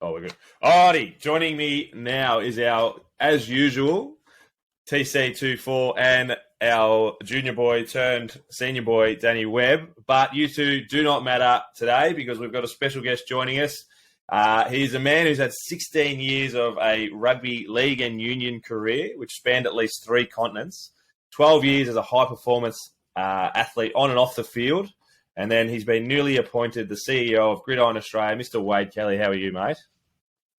Oh, we're good. Alrighty, joining me now is our, as usual, TC24 and our junior boy turned senior boy, Danny Webb. But you two do not matter today because we've got a special guest joining us. He's a man who's had 16 years of a rugby league and union career, which spanned at least 3 continents, 12 years as a high-performance athlete on and off the field, and then he's been newly appointed the CEO of Gridiron Australia. Mr. Wade Kelly, how are you, mate?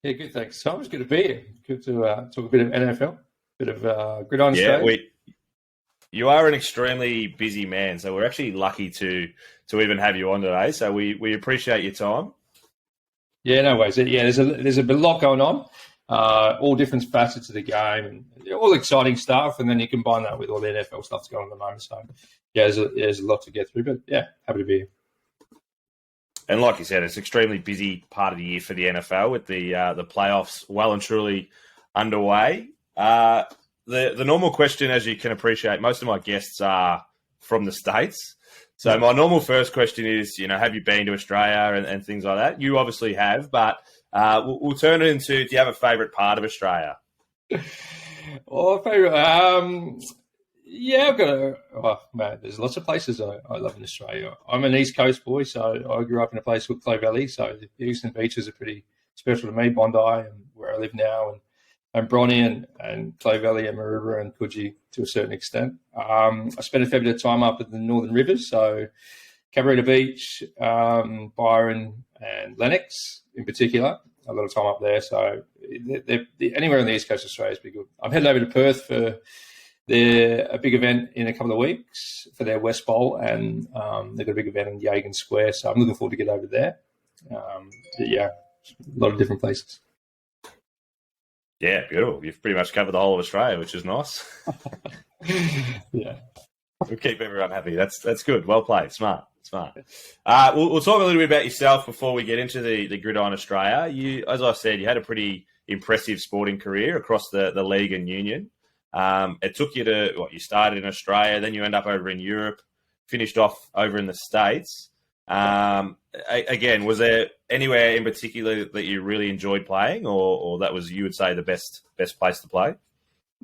Yeah, good, thanks. So it's good to be here. Good to talk a bit of NFL, bit of Gridiron Australia. You are an extremely busy man, so we're actually lucky to even have you on today. So we appreciate your time. Yeah, no worries. Yeah, there's a lot going on, all different facets of the game, and all exciting stuff. And then you combine that with all the NFL stuff that's going on at the moment. So yeah, there's a lot to get through. But yeah, happy to be here. And like you said, it's an extremely busy part of the year for the NFL with the playoffs well and truly underway. The normal question, as you can appreciate, most of my guests are from the States. So my normal first question is, have you been to Australia and things like that? You obviously have, but we'll turn it into, do you have a favourite part of Australia? Yeah, man, there's lots of places I love in Australia. I'm an East Coast boy, so I grew up in a place called Clay Valley, so the Eastern Beaches are pretty special to me, Bondi and where I live now, and Bronny and Clay Valley and Maroubra and Coogee to a certain extent. I spent a fair bit of time up at the Northern Rivers, so Cabarita Beach, Byron and Lennox in particular. A lot of time up there, so anywhere on the East Coast of Australia is pretty good. I'm heading over to Perth for a big event in a couple of weeks for their West Bowl, and they've got a big event in Yagan Square, so I'm looking forward to get over there. Yeah, a lot of different places. Yeah, beautiful. You've pretty much covered the whole of Australia, which is nice. Yeah. We'll keep everyone happy. That's good. Well played. Smart. We'll talk a little bit about yourself before we get into the Gridiron Australia. You, as I said, you had a pretty impressive sporting career across the league and union. It took you to, you started in Australia, then you end up over in Europe, finished off over in the States. Again, was there anywhere in particular that you really enjoyed playing, or that was, you would say, the best place to play?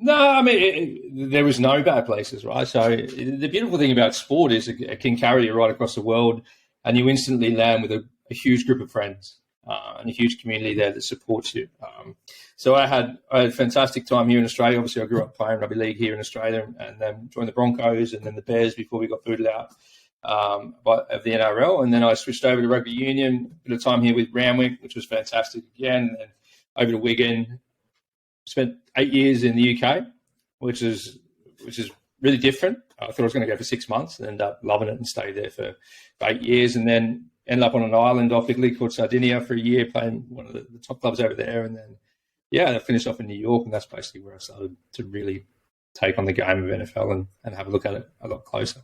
No, I mean, there was no bad places, right? So the beautiful thing about sport is it can carry you right across the world, and you instantly land with a huge group of friends and a huge community there that supports you. So I had a fantastic time here in Australia. Obviously, I grew up playing rugby league here in Australia, and then joined the Broncos and then the Bears before we got booted out of the NRL. And then I switched over to rugby union, a bit of time here with Randwick, which was fantastic again, and over to Wigan. Spent 8 years in the UK, which is really different. I thought I was going to go for 6 months and ended up loving it and stayed there for 8 years, and then ended up on an island off Italy called Sardinia for a year, playing one of the top clubs over there. And then, I finished off in New York, and that's basically where I started to really take on the game of NFL and have a look at it a lot closer.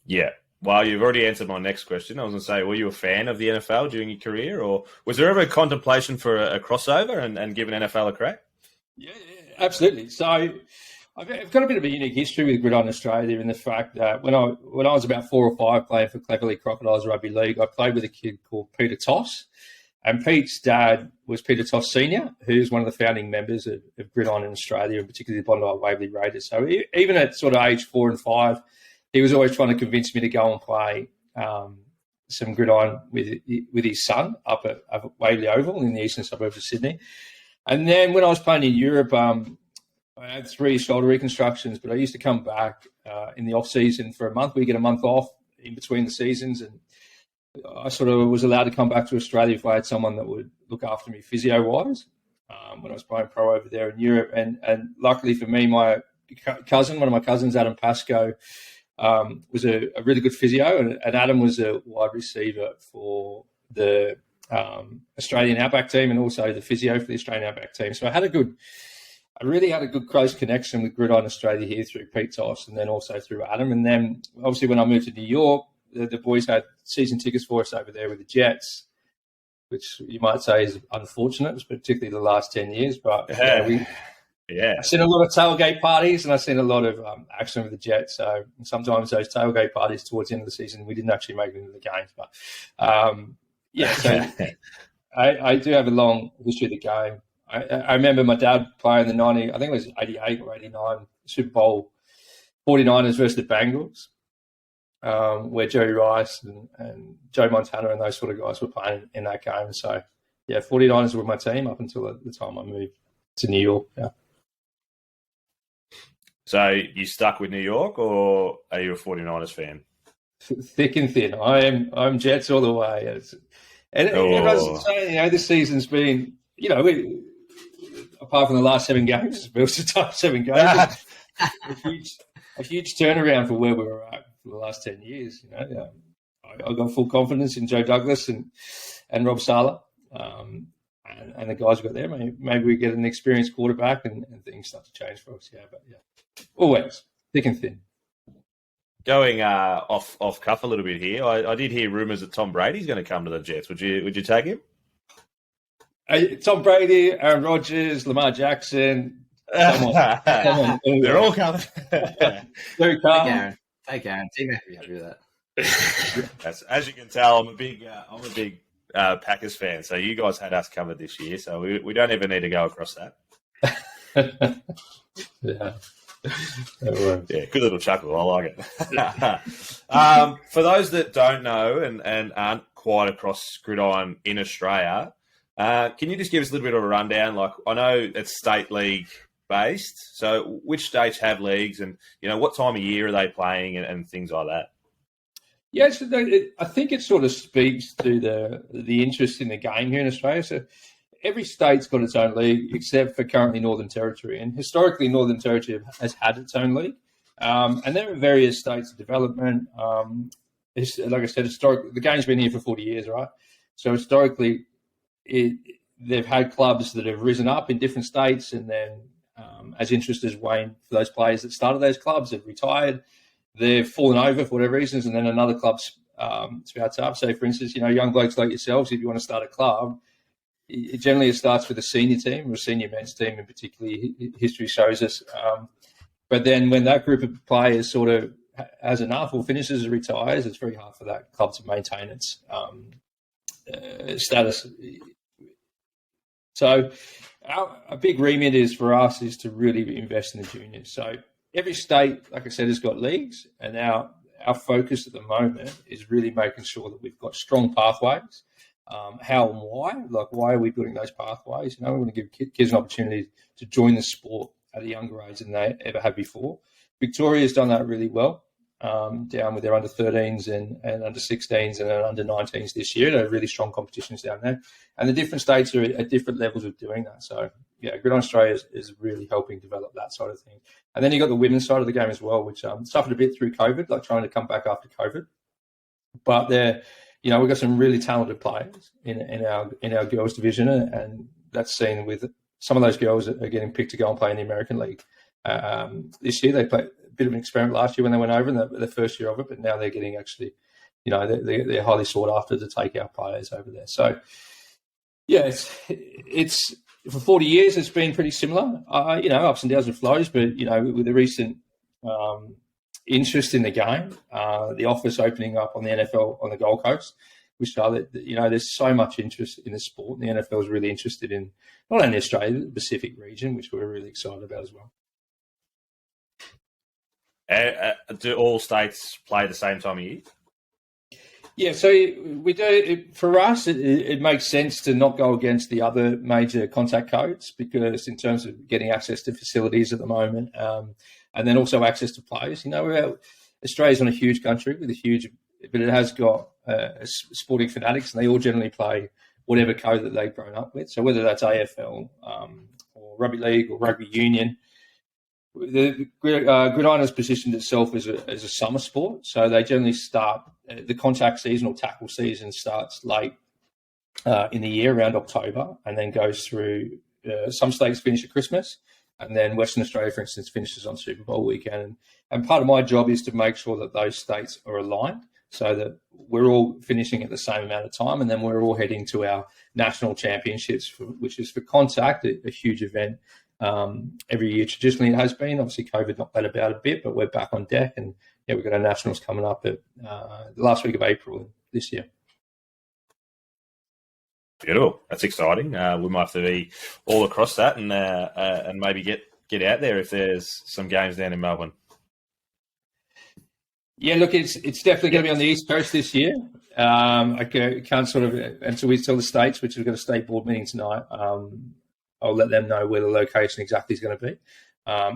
Yeah. Well, you've already answered my next question. I was going to say, were you a fan of the NFL during your career, or was there ever a contemplation for a crossover and give an NFL a crack? Yeah, absolutely. So I've got a bit of a unique history with Gridiron Australia in the fact that when I was about 4 or 5 playing for Cleverly Crocodiles Rugby League, I played with a kid called Peter Toss. And Pete's dad was Peter Toss Sr., who's one of the founding members of Gridiron in Australia, and particularly the Bondi Waverley Raiders. So even at sort of age 4 and 5, he was always trying to convince me to go and play some gridiron with his son up at Waverley Oval in the eastern suburbs of Sydney. And then when I was playing in Europe, I had 3 shoulder reconstructions, but I used to come back in the off-season for a month. We get a month off in between the seasons, and I sort of was allowed to come back to Australia if I had someone that would look after me physio-wise when I was playing pro over there in Europe. And luckily for me, my cousin, one of my cousins, Adam Pascoe, was a really good physio, and Adam was a wide receiver for the Australian Outback team and also the physio for the Australian Outback team. So I really had a good close connection with Gridiron Australia here through Pete Toss and then also through Adam. And then obviously when I moved to New York, the boys had season tickets for us over there with the Jets, which you might say is unfortunate, particularly the last 10 years. But I've seen a lot of tailgate parties, and I've seen a lot of action with the Jets. So sometimes those tailgate parties towards the end of the season, we didn't actually make it into the games. But I do have a long history of the game. I remember my dad playing the 90, I think it was 88 or 89 Super Bowl 49ers versus the Bengals, where Jerry Rice and Joe Montana and those sort of guys were playing in that game. So, yeah, 49ers were my team up until the time I moved to New York. Yeah. So you stuck with New York, or are you a 49ers fan? Thick and thin. I'm Jets all the way. And everyone's saying, this season's been, apart from the last 7 games, it was the top 7 games. a huge turnaround for where we were at for the last 10 years. I got full confidence in Joe Douglas and Rob Saleh, and the guys we got there. Maybe we get an experienced quarterback and things start to change for us. Yeah, but yeah, always thick and thin. Going off cuff a little bit here, I did hear rumours that Tom Brady's going to come to the Jets. Would you take him? Tom Brady, Aaron Rodgers, Lamar Jackson. Come on. They're all coming. Derek Carr. Take Aaron. Team happy with that. As you can tell, I'm a big Packers fan. So you guys had us covered this year. So we don't even need to go across that. Yeah. Yeah, good little chuckle. I like it. For those that don't know and aren't quite across Gridiron in Australia, can you just give us a little bit of a rundown? Like, I know it's state league based, so which states have leagues, and what time of year are they playing, and things like that? Yeah, I think it sort of speaks to the interest in the game here in Australia. So every state's got its own league, except for currently Northern Territory. And historically, Northern Territory has had its own league. And there are various states of development. Like I said, historically, the game's been here for 40 years, right? So historically, they've had clubs that have risen up in different states, and then as interest has waned for those players that started those clubs, have retired, they've fallen over for whatever reasons, and then another club's spouts up. So, for instance, young blokes like yourselves, if you want to start a club, it generally starts with a senior team or a senior men's team, in particular. History shows us. But then when that group of players sort of has enough or finishes or retires, it's very hard for that club to maintain its status. So a big remit is for us is to really invest in the juniors. So every state, like I said, has got leagues, and our focus at the moment is really making sure that we've got strong pathways. How and why? Like, why are we building those pathways? We want to give kids an opportunity to join the sport at a younger age than they ever have before. Victoria's done that really well, down with their under 13s and under 16s and under 19s this year. They're really strong competitions down there. And the different states are at different levels of doing that. So, yeah, Gridiron Australia is really helping develop that side of things. And then you've got the women's side of the game as well, which suffered a bit through COVID, like trying to come back after COVID. But they're... we've got some really talented players in our girls division, and that's seen with some of those girls that are getting picked to go and play in the American League. This year they played a bit of an experiment last year when they went over in the first year of it, but now they're getting actually, they're highly sought after to take our players over there. So, yeah, it's for 40 years it's been pretty similar. Ups and downs and flows, but with the recent interest in the game, the office opening up on the NFL on the Gold Coast, which show that there's so much interest in the sport. And the NFL is really interested in not only Australia, the Pacific region, which we're really excited about as well. Do all states play the same time of year? Yeah, so we do. For us, it makes sense to not go against the other major contact codes, because in terms of getting access to facilities at the moment, and then also access to players. Australia's not a huge country but it has got sporting fanatics, and they all generally play whatever code that they've grown up with. So whether that's AFL or rugby league or rugby union, the Gridiron has positioned itself as a summer sport. So they generally start the contact season or tackle season starts late in the year, around October, and then goes through. Some states finish at Christmas. And then Western Australia, for instance, finishes on Super Bowl weekend. And part of my job is to make sure that those states are aligned so that we're all finishing at the same amount of time. And then we're all heading to our national championships, which is for contact, a huge event every year. Traditionally, it has been. Obviously, COVID knocked that about a bit, but we're back on deck. And, yeah, we've got our nationals coming up at the last week of April this year. Beautiful. That's exciting. We might have to be all across that and maybe get out there if there's some games down in Melbourne. Yeah, look, it's definitely going to be on the East Coast this year. I can't sort of, until we tell the States, which we've got a state board meeting tonight, I'll let them know where the location exactly is going to be.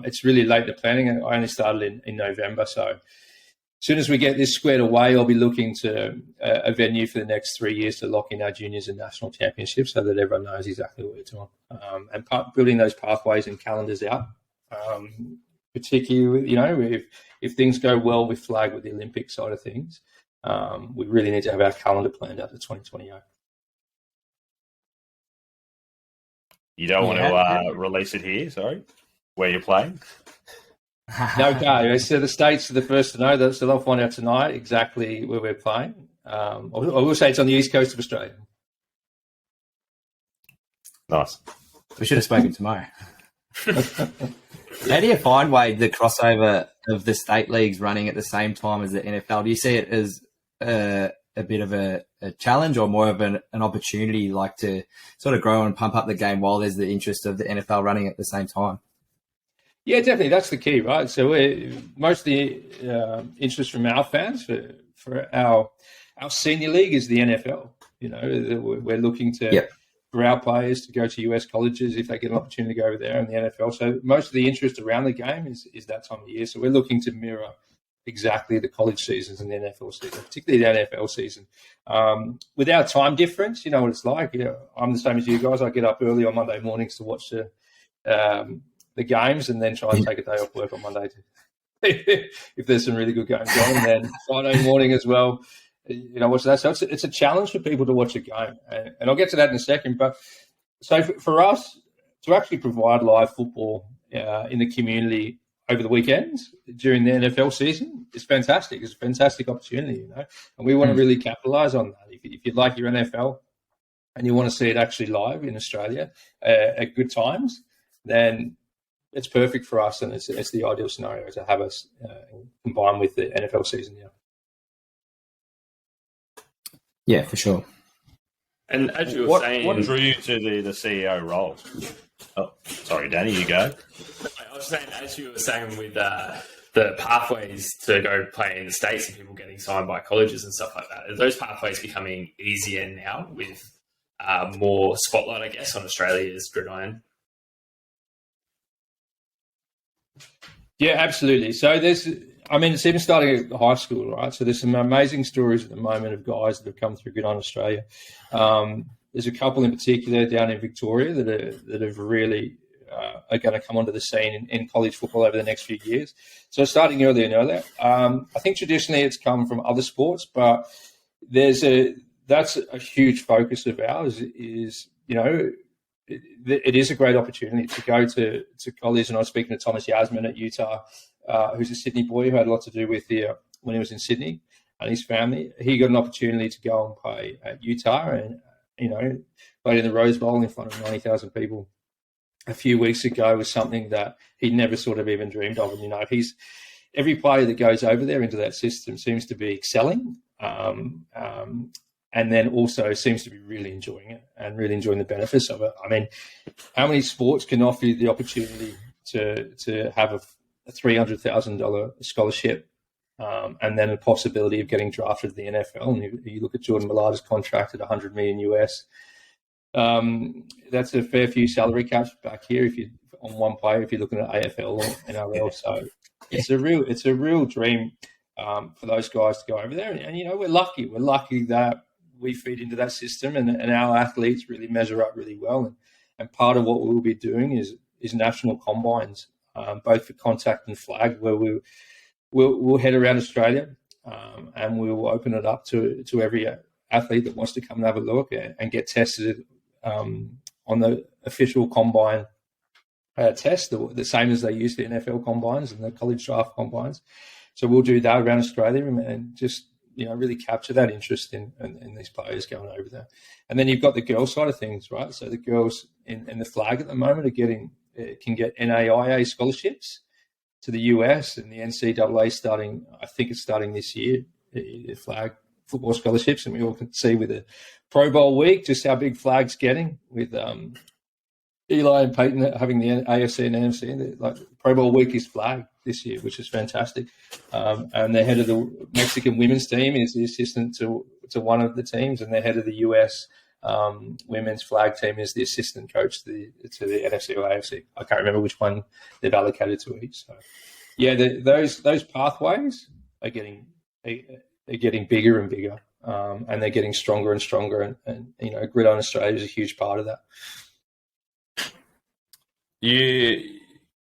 It's really late to planning, and I only started in November. So as soon as we get this squared away, I'll be looking to a venue for the next 3 years to lock in our juniors and national championships so that everyone knows exactly what we're doing. And building those pathways and calendars out, particularly, if things go well with flag with the Olympic side of things, we really need to have our calendar planned out to 2028. You don't want to release it here, sorry, where you're playing? No. So the States are the first to know that, so they'll find out tonight exactly where we're playing. I will say it's on the East Coast of Australia. Nice. We should have spoken tomorrow. How do you find, Wade, the crossover of the state leagues running at the same time as the NFL? Do you see it as a bit of a challenge or more of an opportunity, like to sort of grow and pump up the game while there's the interest of the NFL running at the same time? Yeah, definitely. That's the key, right? So most of the interest from our fans for our senior league is the NFL. We're looking to for our players to go to US colleges if they get an opportunity to go over there in the NFL. So most of the interest around the game is that time of year. So we're looking to mirror exactly the college seasons and the NFL season, particularly the NFL season. With our time difference, you know what it's like. I'm the same as you guys. I get up early on Monday mornings to watch the games and then try and take a day off work on Monday if there's some really good games on. And then Friday morning as well, watch that. So it's a challenge for people to watch a game. And I'll get to that in a second. But so for us to actually provide live football in the community over the weekends during the NFL season is fantastic. It's a fantastic opportunity, and we want to really capitalize on that. If you like your NFL and you want to see it actually live in Australia at good times, then it's perfect for us, and it's the ideal scenario to have us combined with the NFL season. Yeah, for sure. And as you were saying, what drew you to the CEO role? Oh, sorry, Danny, you go. I was saying, as you were saying, with the pathways to go play in the States and people getting signed by colleges and stuff like that, are those pathways becoming easier now with more spotlight, I guess, on Australia's gridiron? Yeah, absolutely. So it's even starting at high school, right? So there's some amazing stories at the moment of guys that have come through Gridiron Australia. There's a couple in particular down in Victoria that have really are going to come onto the scene in college football over the next few years. So starting earlier and earlier. I think traditionally it's come from other sports, but that's a huge focus of ours. It is a great opportunity to go to college. And I was speaking to Thomas Yasmin at Utah, who's a Sydney boy who had a lot to do with when he was in Sydney and his family. He got an opportunity to go and play at Utah and, played in the Rose Bowl in front of 90,000 people a few weeks ago was something that he never sort of even dreamed of. And, every player that goes over there into that system seems to be excelling. And then also seems to be really enjoying it and really enjoying the benefits of it. I mean, how many sports can offer you the opportunity to have a $300,000 scholarship and then a possibility of getting drafted to the NFL? And you look at Jordan Malata's contract at $100 million US. That's a fair few salary caps back here if you on one player if you're looking at AFL or NRL. So it's a real dream for those guys to go over there. And we're lucky. We're lucky that we feed into that system and our athletes really measure up really well. And part of what we'll be doing is national combines, both for contact and flag, where we'll head around Australia and we'll open it up to every athlete that wants to come and have a look and get tested on the official combine test, the same as they use the NFL combines and the college draft combines. So we'll do that around Australia and just really capture that interest in these players going over there. And then you've got the girls side of things, right? So the girls in the flag at the moment can get NAIA scholarships to the US, and the NCAA starting this year, the flag football scholarships, and we all can see with the Pro Bowl week just how big Flag's getting with Eli and Peyton having the AFC and NFC. Like Pro Bowl week is Flag this year, which is fantastic. And the head of the Mexican women's team is the assistant to one of the teams, and the head of the US women's flag team is the assistant coach to the NFC or AFC. I can't remember which one they've allocated to each. So, yeah, those pathways are getting bigger and bigger, and they're getting stronger and stronger. And Gridiron Australia is a huge part of that.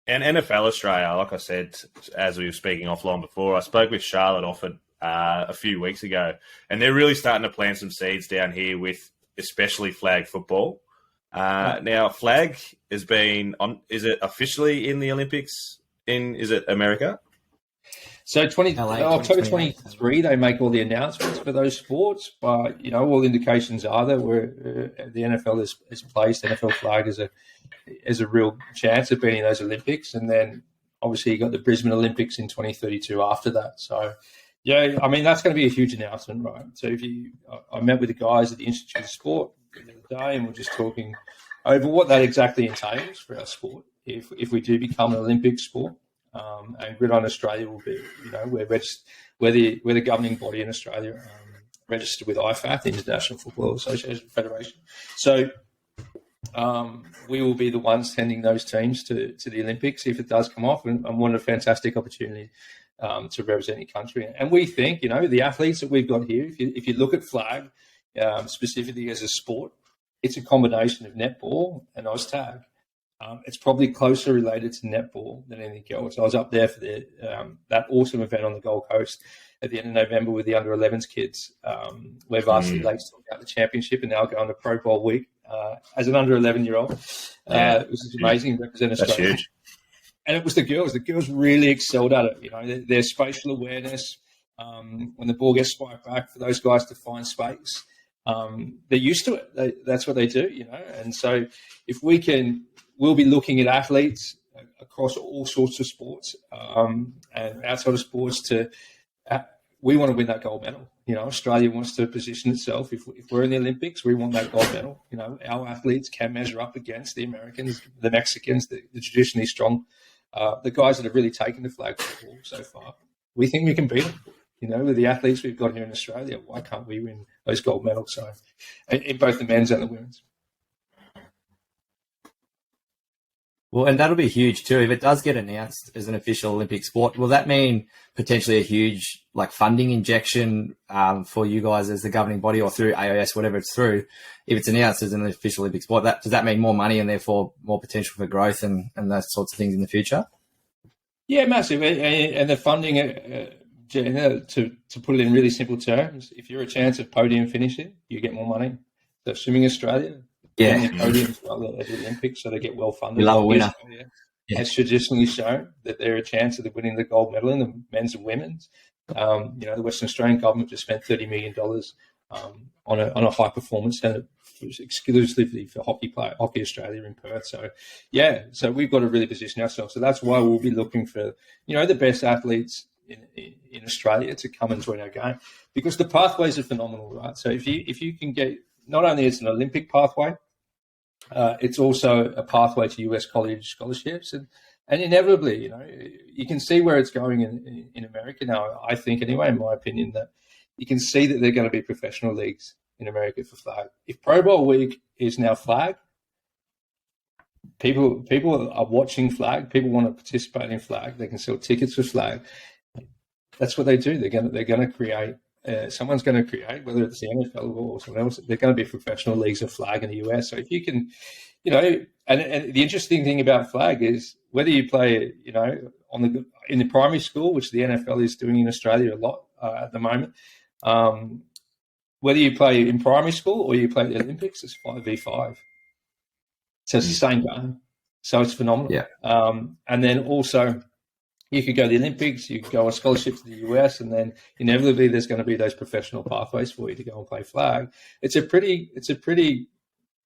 And NFL Australia, like I said, as we were speaking offline before, I spoke with Charlotte Offord a few weeks ago, and they're really starting to plant some seeds down here with especially flag football. Now, flag has been on. Is it officially in the Olympics? Is it America? So October 23, they make all the announcements for those sports, but all indications are that the NFL has placed NFL flag as a real chance of being in those Olympics, and then obviously you got the Brisbane Olympics in 2032 after that. So yeah, I mean that's going to be a huge announcement, right? So I met with the guys at the Institute of Sport the other day, and we're just talking over what that exactly entails for our sport if we do become an Olympic sport. And Gridiron Australia will be, we're the governing body in Australia, registered with IFAF, the International Football Association Federation. So we will be the ones sending those teams to the Olympics if it does come off, and what a fantastic opportunity to represent your country. And we think, the athletes that we've got here, if you look at flag specifically as a sport, it's a combination of netball and OzTag. It's probably closer related to netball than anything else. I was up there for that awesome event on the Gold Coast at the end of November with the under-11s kids, where Varsity Lakes took out the championship and now going to Pro Bowl week as an under-11-year-old. It was amazing to represent Australia. That's huge. And it was the girls. The girls really excelled at it. Their spatial awareness, when the ball gets spiked back, for those guys to find space, they're used to it. That's what they do, And so if we can... We'll be looking at athletes across all sorts of sports and outside of sports we want to win that gold medal. Australia wants to position itself. If we're in the Olympics, we want that gold medal. Our athletes can measure up against the Americans, the Mexicans, the traditionally strong, the guys that have really taken the flag football so far. We think we can beat them. With the athletes we've got here in Australia, why can't we win those gold medals? So, in both the men's and the women's. Well, and that'll be huge too. If it does get announced as an official Olympic sport, will that mean potentially a huge funding injection for you guys as the governing body or through AIS, whatever it's through? If it's announced as an official Olympic sport, does that mean more money and therefore more potential for growth and those sorts of things in the future? Yeah, massive. And the funding, to put it in really simple terms, if you're a chance of podium finishing, you get more money. So Swimming Australia, the podium as well at the Olympics, so they get well funded. We love a winner. Has traditionally shown that they're a chance of winning the gold medal in the men's and women's. The Western Australian government just spent $30 million on a high performance centre exclusively for Hockey Australia in Perth. So we've got to really position ourselves. So that's why we'll be looking for the best athletes in Australia to come and join our game, because the pathways are phenomenal, right? So if you can get, not only it's an Olympic pathway, it's also a pathway to US college scholarships, and inevitably, you can see where it's going in America now. I think, anyway, in my opinion, that you can see that there are going to be professional leagues in America for flag. If Pro Bowl week is now flag, people are watching flag. People want to participate in flag. They can sell tickets for flag. That's what they do. They're going to create. Someone's going to create, whether it's the NFL or someone else, they're going to be professional leagues of flag in the US. So if you can, and the interesting thing about flag is whether you play, in the primary school, which the NFL is doing in Australia a lot at the moment, whether you play in primary school or you play at the Olympics, it's 5v5. So it's the same game. So it's phenomenal. Yeah. And then also, you could go to the Olympics, you could go on scholarship to the US, and then inevitably there's going to be those professional pathways for you to go and play flag. It's a pretty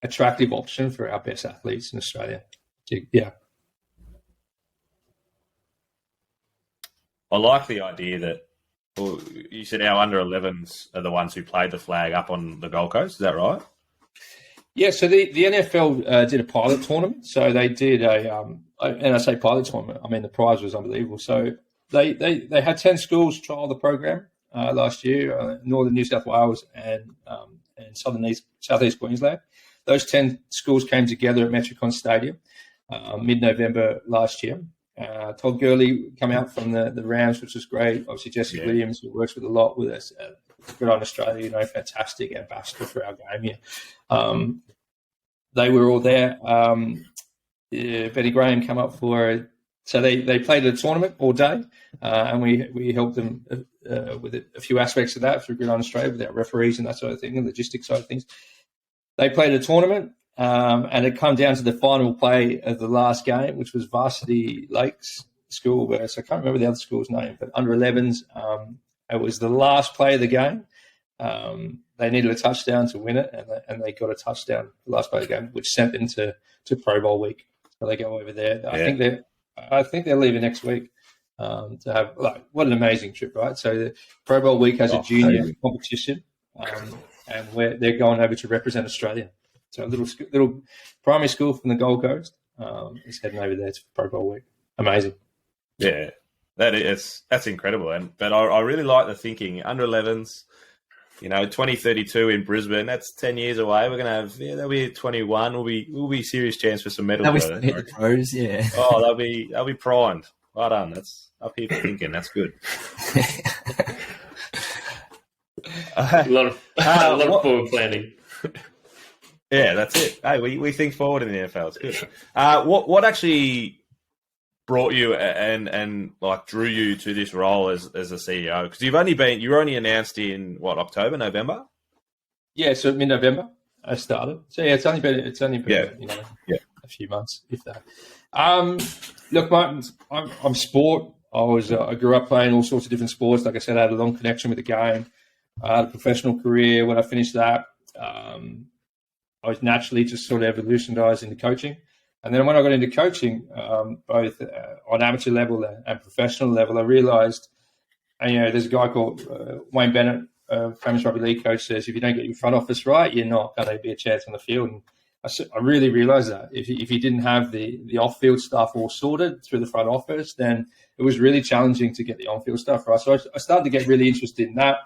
attractive option for our best athletes in Australia. Yeah. I like the idea that Well, you said our under 11s are the ones who played the flag up on the Gold Coast. Is that right? Yeah, so the NFL did a pilot tournament. So they did and I say pilot tournament, I mean the prize was unbelievable. So they had 10 schools trial the program last year, Northern New South Wales and Southeast Queensland. Those 10 schools came together at Metricon Stadium mid-November last year. Todd Gurley come out from the Rams, which was great. Obviously, Jesse Williams, who works with a lot with us, Gridiron Australia, fantastic ambassador for our game here. They were all there. Betty Graham come up for so they played a tournament all day, and we helped them with a few aspects of that through Gridiron Australia with our referees and that sort of thing, and logistics side of things. They played a tournament, and it come down to the final play of the last game, which was Varsity Lakes School. So I can't remember the other school's name, but under 11s. It was the last play of the game. They needed a touchdown to win it, and they got a touchdown the last play of the game, which sent them to Pro Bowl week. So they go over there. Yeah. I think they're leaving next week to have what an amazing trip, right? So the Pro Bowl week has a junior competition, and they're going over to represent Australia. So a little primary school from the Gold Coast is heading over there to Pro Bowl week. Amazing. Yeah, that's incredible. But I really like the thinking. Under 11s, 2032 in Brisbane. That's 10 years away. We're gonna have that'll be 21. We'll be serious chance for some medals. That'll be hit the pros, yeah. Oh, they'll be primed. Well done. That's up here for thinking. That's good. A lot of forward planning. Yeah, that's it. Hey, we think forward in the NFL. It's good. What actually brought you and drew you to this role as a CEO? Because you were only announced in October, November? Yeah, so mid-November I started. So yeah, it's only been a few months, if that. Look, I'm sport. I grew up playing all sorts of different sports. Like I said, I had a long connection with the game. I had a professional career. When I finished that, I was naturally just sort of evolutionized into coaching. And then when I got into coaching, both on amateur level and professional level, I realized, there's a guy called Wayne Bennett, famous rugby league coach, says, if you don't get your front office right, you're not going to be a chance on the field. And I really realized that if you didn't have the off-field stuff all sorted through the front office, then it was really challenging to get the on-field stuff right. So I started to get really interested in that.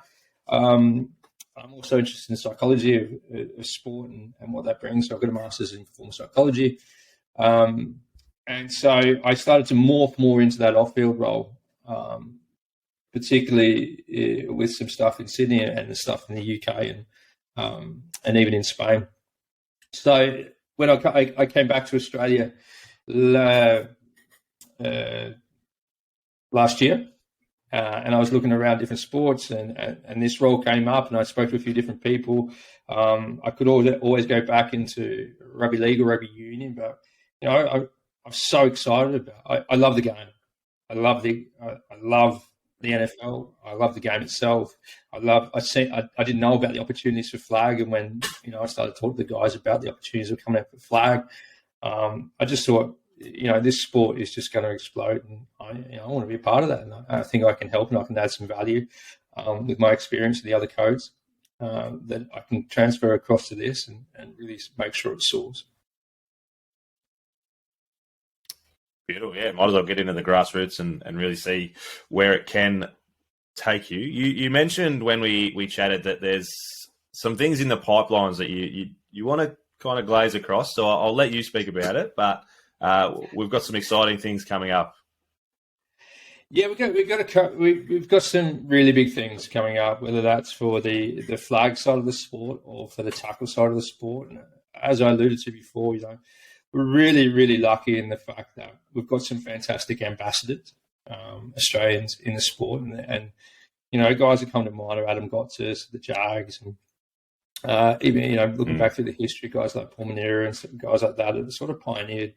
I'm also interested in psychology of sport and what that brings. So I've got a master's in performance psychology. And so I started to morph more into that off-field role, particularly with some stuff in Sydney and the stuff in the UK and even in Spain. So when I came back to Australia last year, and I was looking around different sports, and this role came up, and I spoke to a few different people. I could always go back into rugby league or rugby union, but I'm so excited about. I love the game. I love the NFL. I love the game itself. I didn't know about the opportunities for flag, and when I started talking to the guys about the opportunities that were coming up for flag, I just thought, this sport is just going to explode, and I want to be a part of that. And I think I can help, and I can add some value with my experience and the other codes that I can transfer across to this and really make sure it soars. Beautiful, yeah. Might as well get into the grassroots and really see where it can take you. You mentioned when we chatted that there's some things in the pipelines that you want to kind of glaze across. So I'll let you speak about it, but we've got some exciting things coming up. Yeah, we've got some really big things coming up, whether that's for the flag side of the sport or for the tackle side of the sport. And as I alluded to before, we're really, really lucky in the fact that we've got some fantastic ambassadors, Australians in the sport, and guys that come to mind are Adam Gotsis, the Jags, and even looking back through the history, guys like Paul Manera and some guys like that have sort of pioneered.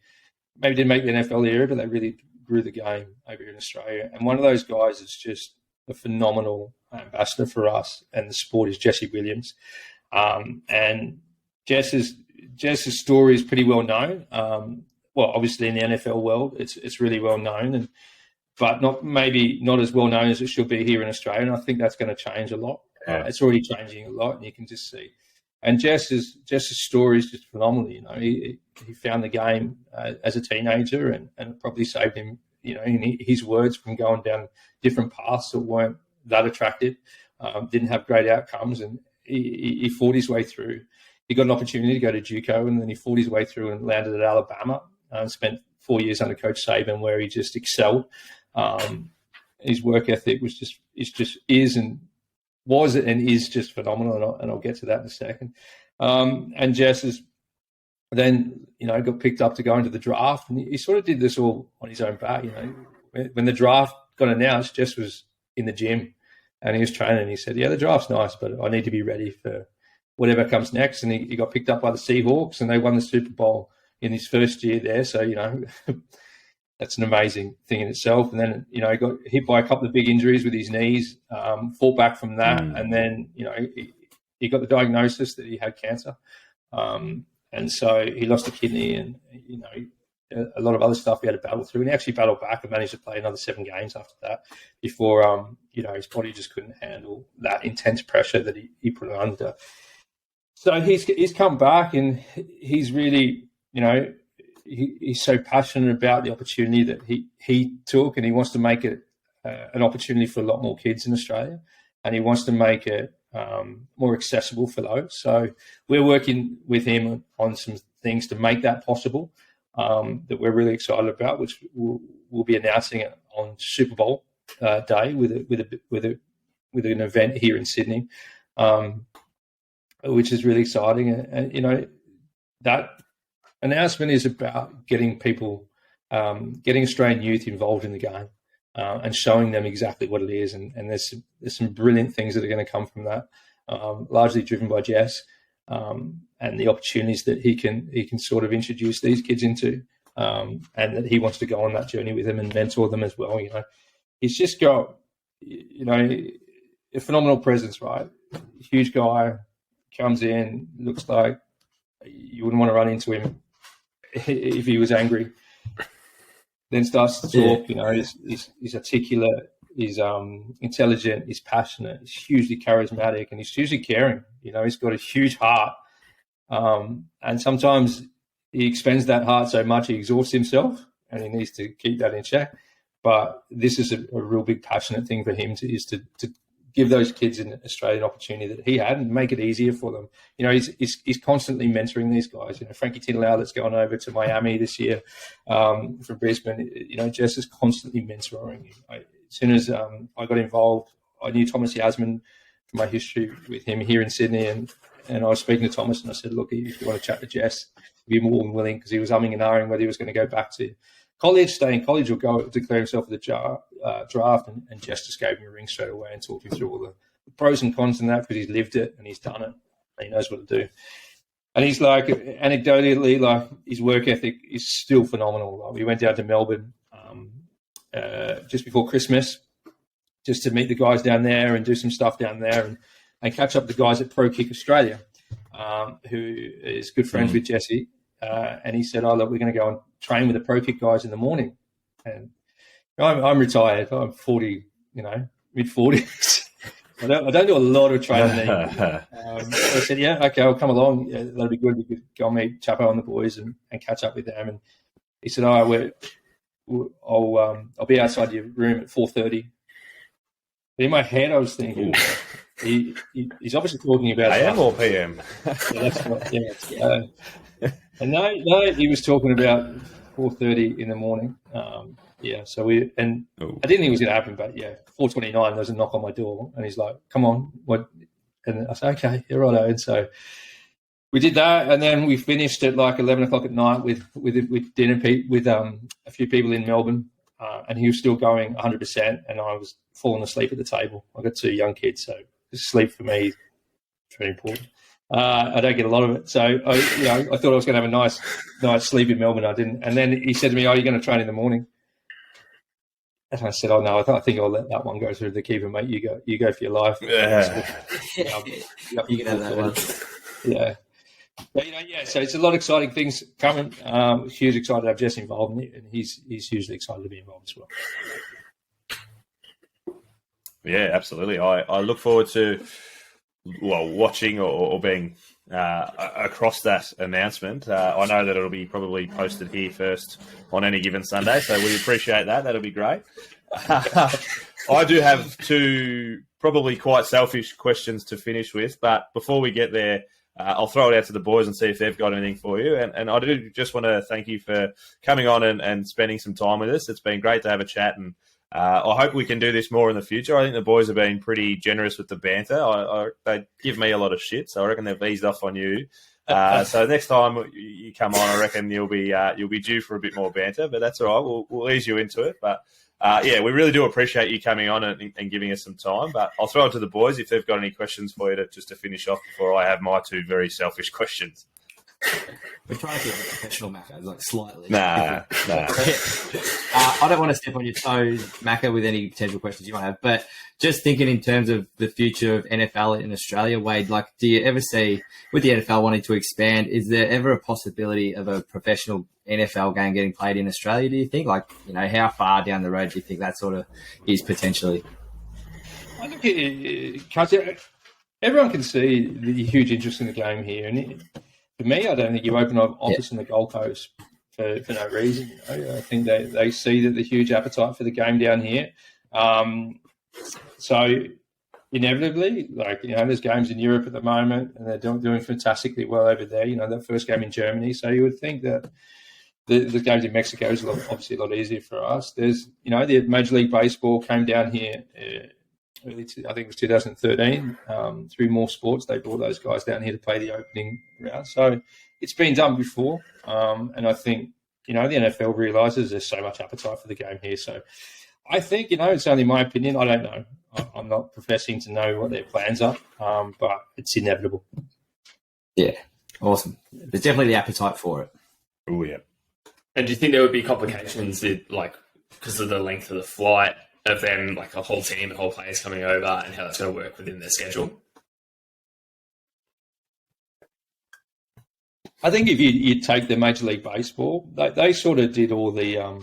Maybe didn't make the NFL era, but they really grew the game over here in Australia. And one of those guys is just a phenomenal ambassador for us and the sport is Jesse Williams, and Jess's story is pretty well known. Obviously in the NFL world, it's really well known, and but maybe not as well known as it should be here in Australia. And I think that's going to change a lot. Yeah. It's already changing a lot, and you can just see. And Jess's story is just phenomenal. You know, he found the game as a teenager, and it probably saved him, you know, in his words, from going down different paths that weren't that attractive, didn't have great outcomes, and he fought his way through. He got an opportunity to go to JUCO, and then he fought his way through and landed at Alabama. Spent 4 years under Coach Saban, where he just excelled. His work ethic was just phenomenal, and I'll get to that in a second. And Jess is then, you know, got picked up to go into the draft, and he sort of did this all on his own back. You know, when the draft got announced, Jess was in the gym and he was training, and he said, "Yeah, the draft's nice, but I need to be ready for whatever comes next." And he got picked up by the Seahawks, and they won the Super Bowl in his first year there. So, you know, that's an amazing thing in itself. And then, you know, he got hit by a couple of big injuries with his knees, fought back from that. And then, you know, he got the diagnosis that he had cancer. And so he lost a kidney, and, you know, a lot of other stuff he had to battle through. And he actually battled back and managed to play another 7 games after that before, you know, his body just couldn't handle that intense pressure that he put it under. So he's come back, and he's really, you know, he's so passionate about the opportunity that he took, and he wants to make it an opportunity for a lot more kids in Australia, and he wants to make it more accessible for those. So we're working with him on some things to make that possible, that we're really excited about, which we'll be announcing it on Super Bowl day with an event here in Sydney, which is really exciting. And you know, that announcement is about getting people, getting Australian youth involved in the game, and showing them exactly what it is. And there's some brilliant things that are going to come from that, largely driven by Jess, and the opportunities that he can sort of introduce these kids into, and that he wants to go on that journey with them and mentor them as well. You know, he's just got, you know, a phenomenal presence, right? Huge guy, comes in, looks like you wouldn't want to run into him if he was angry. Then starts to talk. You know, he's articulate, he's intelligent, he's passionate, he's hugely charismatic, and he's hugely caring. You know, he's got a huge heart, and sometimes he expends that heart so much he exhausts himself, and he needs to keep that in check. But this is a real big passionate thing for him to give those kids in Australia an opportunity that he had and make it easier for them. You know, he's constantly mentoring these guys. You know, Frankie Tinalau that's gone over to Miami this year from Brisbane. You know, Jess is constantly mentoring. As soon as I got involved, I knew Thomas Yasmin from my history with him here in Sydney, and I was speaking to Thomas, and I said, look, if you want to chat to Jess, he'd be more than willing, because he was umming and ahhing whether he was going to go back to college, stay in college, or go declare himself for the draft. And Jess just gave him a ring straight away and talked him through all the pros and cons in that, because he's lived it and he's done it and he knows what to do. And he's like, anecdotally, like, his work ethic is still phenomenal. Like, we went down to Melbourne just before Christmas just to meet the guys down there and do some stuff down there, and catch up with the guys at Pro Kick Australia, who is good friends with Jesse. And he said, look, we're going to go and train with the Pro Kick guys in the morning. And I'm retired. I'm 40, you know, mid-40s. I don't do a lot of training. So I said, yeah, okay, I'll come along. Yeah, that'll be good. We could go and meet Chapo and the boys and catch up with them. And he said, I'll be outside your room at 4:30. In my head, I was thinking, he's obviously talking about AM or PM. Yeah, that's what, yeah. And no, he was talking about 4:30 in the morning. So I didn't think it was going to happen, but 4:29, there was a knock on my door, and he's like, "Come on, what?" And I said, "Okay, you're right." And so we did that, and then we finished at like 11 o'clock at night with dinner with a few people in Melbourne, and he was still going 100%, and I was falling asleep at the table. I got 2 young kids, so sleep for me is very important. I don't get a lot of it, so I thought I was going to have a nice night's sleep in Melbourne. I didn't, and then he said to me, "Oh, you're going to train in the morning?" And I said, "Oh no, I think I'll let that one go through the keeper, mate. You go for your life." You can have that one. Yeah. But, so it's a lot of exciting things coming. Huge excited to have Jess involved, and he's hugely excited to be involved as well. Yeah, absolutely. I look forward to watching or being across that announcement. I know that it'll be probably posted here first on any given Sunday, so we appreciate that. That'll be great. I do have two probably quite selfish questions to finish with, but before we get there, I'll throw it out to the boys and see if they've got anything for you. And I do just want to thank you for coming on and spending some time with us. It's been great to have a chat, and I hope we can do this more in the future. I think the boys have been pretty generous with the banter. They give me a lot of shit, so I reckon they've eased off on you. So next time you come on, I reckon you'll be due for a bit more banter, but that's all right. We'll ease you into it. But yeah, we really do appreciate you coming on and giving us some time. But I'll throw it to the boys if they've got any questions for you to finish off before I have my two very selfish questions. We're trying to keep it professional, Macca, like slightly. Nah. I don't want to step on your toes, Macca, with any potential questions you might have, but just thinking in terms of the future of NFL in Australia, Wade, like, do you ever see, with the NFL wanting to expand, is there ever a possibility of a professional NFL game getting played in Australia, do you think? Like, how far down the road do you think that sort of is potentially? I think everyone can see the huge interest in the game here, and for me, I don't think you open an office in the Gold Coast for no reason. I think they see that the huge appetite for the game down here. So inevitably, there's games in Europe at the moment, and they're doing fantastically well over there. That first game in Germany. So you would think that the games in Mexico is obviously a lot easier for us. There's, the Major League Baseball came down here. I think it was 2013, through More Sports. They brought those guys down here to play the opening round. So it's been done before. And I think, the NFL realises there's so much appetite for the game here. So I think, it's only my opinion. I don't know. I'm not professing to know what their plans are, but it's inevitable. Yeah, awesome. There's definitely the appetite for it. Oh, yeah. And do you think there would be complications because of the length of the flight, of them, like a whole team, the whole players coming over, and how that's going to work within their schedule? I think if you take the Major League Baseball, they sort of did all the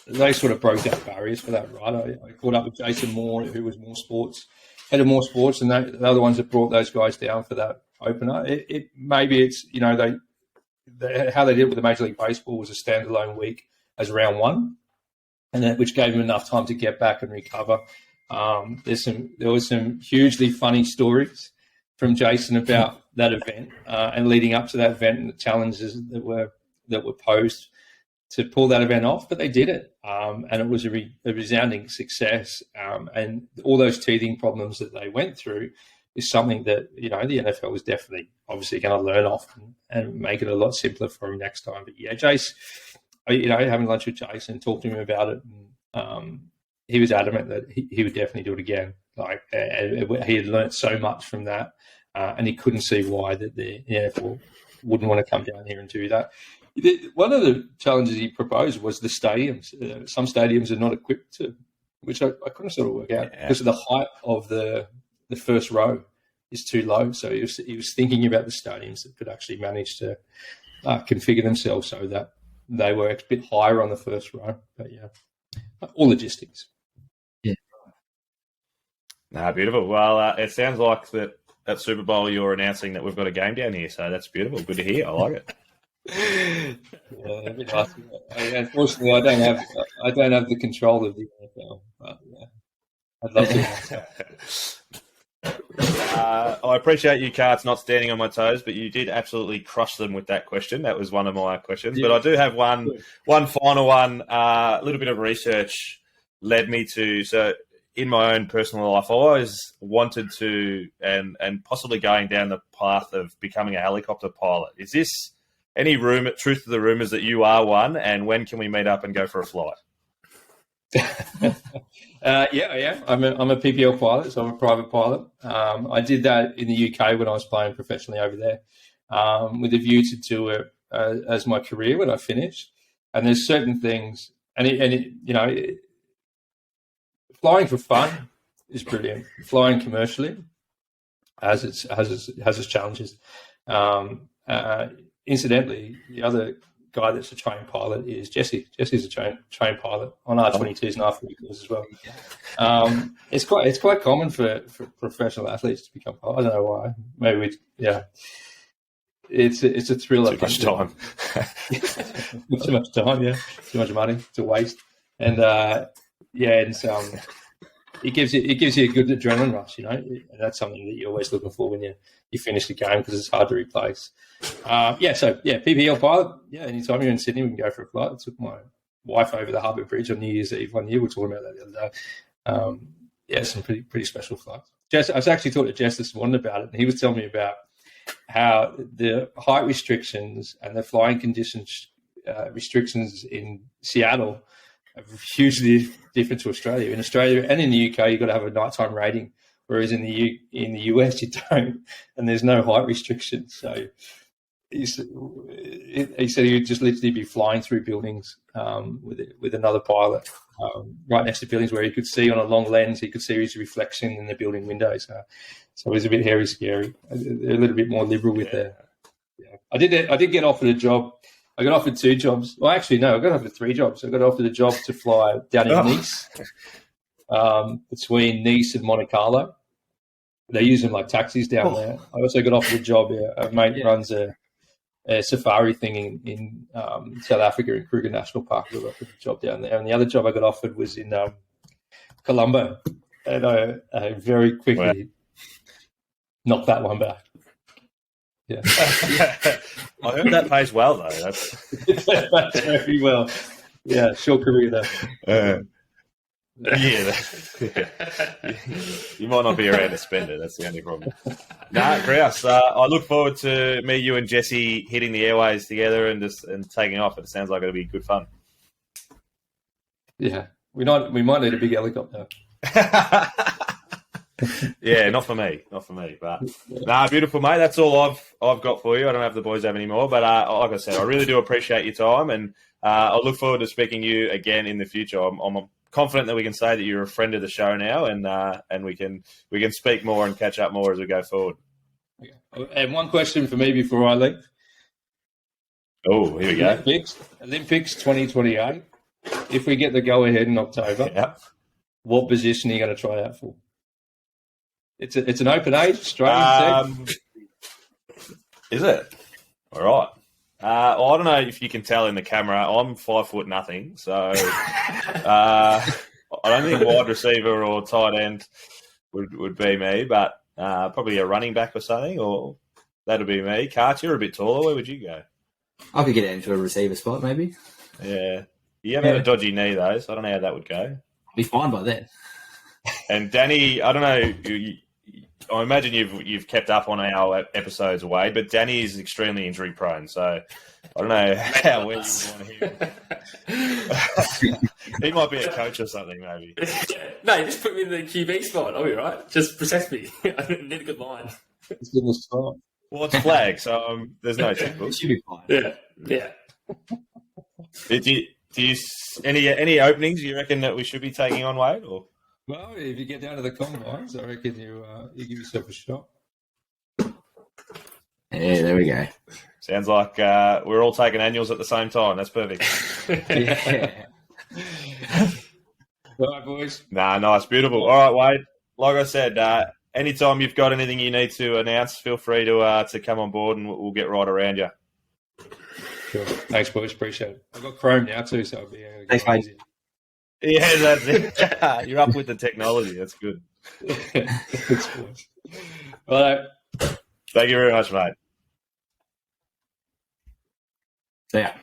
they sort of broke down barriers for that, right? I caught up with Jason Moore, who was head of More Sports, and they're the ones that brought those guys down for that opener. Maybe it's how they did it with the Major League Baseball was a standalone week as round one, and which gave them enough time to get back and recover. There was some hugely funny stories from Jason about that event and leading up to that event and the challenges that were posed to pull that event off, but they did it, and it was a resounding success. And all those teething problems that they went through is something that the NFL is definitely obviously going to learn off and make it a lot simpler for him next time. But yeah, Jace, having lunch with Jason, talked to him about it, and he was adamant that he would definitely do it again. He had learnt so much from that, and he couldn't see why that the NFL wouldn't want to come down here and do that. One of the challenges he proposed was the stadiums. Some stadiums are not equipped to, which I couldn't sort of work out because of the height of the first row is too low. So he was thinking about the stadiums that could actually manage to configure themselves so that they were a bit higher on the first row. But yeah, all logistics. Yeah. Beautiful. Well, it sounds like that at Super Bowl you're announcing that we've got a game down here, so that's beautiful. Good to hear. I like it. Yeah, that'd be nice. Unfortunately, I don't have the control of the NFL, but yeah, I'd love to. I appreciate you, Carts, not standing on my toes, but you did absolutely crush them with that question. That was one of my questions. Yeah. But I do have one final one. A little bit of research led me to, so in my own personal life, I always wanted to, and possibly going down the path of becoming a helicopter pilot. Is this any truth to the rumours that you are one, and when can we meet up and go for a flight? Yeah. I'm a PPL pilot, so I'm a private pilot. I did that in the UK when I was playing professionally over there, with a view to do it as my career when I finished. And there's certain things, flying for fun is brilliant. Flying commercially has its challenges. Incidentally, the other guy that's a trained pilot is Jesse. Jesse's a trained pilot on R22s and R40s as well. It's quite common for professional athletes to become pilot. I don't know why. Maybe it's a thrill. Too much time. Too much time. Yeah, too much money to waste. And it gives you a good adrenaline rush, you know. And that's something that you're always looking for when you finish the game, because it's hard to replace. PPL pilot. Yeah, anytime you're in Sydney, we can go for a flight. I took my wife over the Harbour Bridge on New Year's Eve one year. We were talking about that the other day. Some pretty special flights. Jess, I was actually talking to Jess this morning about it, and he was telling me about how the height restrictions and the flying conditions restrictions in Seattle are hugely different to Australia. In Australia and in the UK, you've got to have a nighttime rating, whereas in the US you don't, and there's no height restrictions. So he said he would just literally be flying through buildings with another pilot right next to buildings where he could see on a long lens. He could see his reflection in the building windows. So it was a bit hairy, scary. They're a little bit more liberal with their. Yeah. I did get offered a job. I got offered 2 jobs. Well, actually, no, I got offered 3 jobs. I got offered a job to fly down in Nice, between Nice and Monte Carlo. They use them like taxis down there. I also got offered a job. A mate runs a safari thing in South Africa in Kruger National Park. I got offered a job down there. And the other job I got offered was in Colombo. And I very quickly knocked that one back. Yeah. I heard that pays well, though. That's very well. Yeah, short career there. You might not be around to spend it. That's the only problem. Grouse. I look forward to me, you, and Jesse hitting the airways together and taking off. It sounds like it'll be good fun. Yeah, we might need a big helicopter. Yeah, not for me, but beautiful, mate. That's all I've got for you. I don't know if the boys have any more, but like I said, I really do appreciate your time, and I look forward to speaking to you again in the future. I'm confident that we can say that you're a friend of the show now, and we can speak more and catch up more as we go forward. Okay. And one question for me before I leave. Oh, here we go. Olympics 2028. If we get the go ahead in October, what position are you going to try out for? It's an open age, Australian tech. Is it? All right. I don't know if you can tell in the camera. I'm 5'0", so I don't think wide receiver or tight end would be me, but probably a running back or something, or that'll be me. Kart, you're a bit taller. Where would you go? I could get into a receiver spot, maybe. Yeah. You haven't had a dodgy knee, though, so I don't know how that would go. Be fine by then. And Danny, I don't know. I imagine you've kept up on our episodes, Wade, but Danny is extremely injury prone, so I don't know how well you want him. He might be a coach or something, maybe. No, just put me in the QB spot. I'll be right. Just protect me. I need a good line. It's good start. Well, it's flag, so there's no tickle. Should be fine. Yeah. Do you any openings you reckon that we should be taking on, Wade? Or? Well, if you get down to the combines, I reckon you give yourself a shot. Yeah, there we go. Sounds like we're all taking annuals at the same time. That's perfect. Yeah. All right, boys. Nice, beautiful. All right, Wade. Like I said, anytime you've got anything you need to announce, feel free to come on board, and we'll get right around you. Sure. Thanks, boys. Appreciate it. I've got Chrome now too, so it'll be Thanks, mate. easier. Yeah, that's it. You're up with the technology. That's good. Thanks, boys. All right. Thank you very much, mate. So, yeah.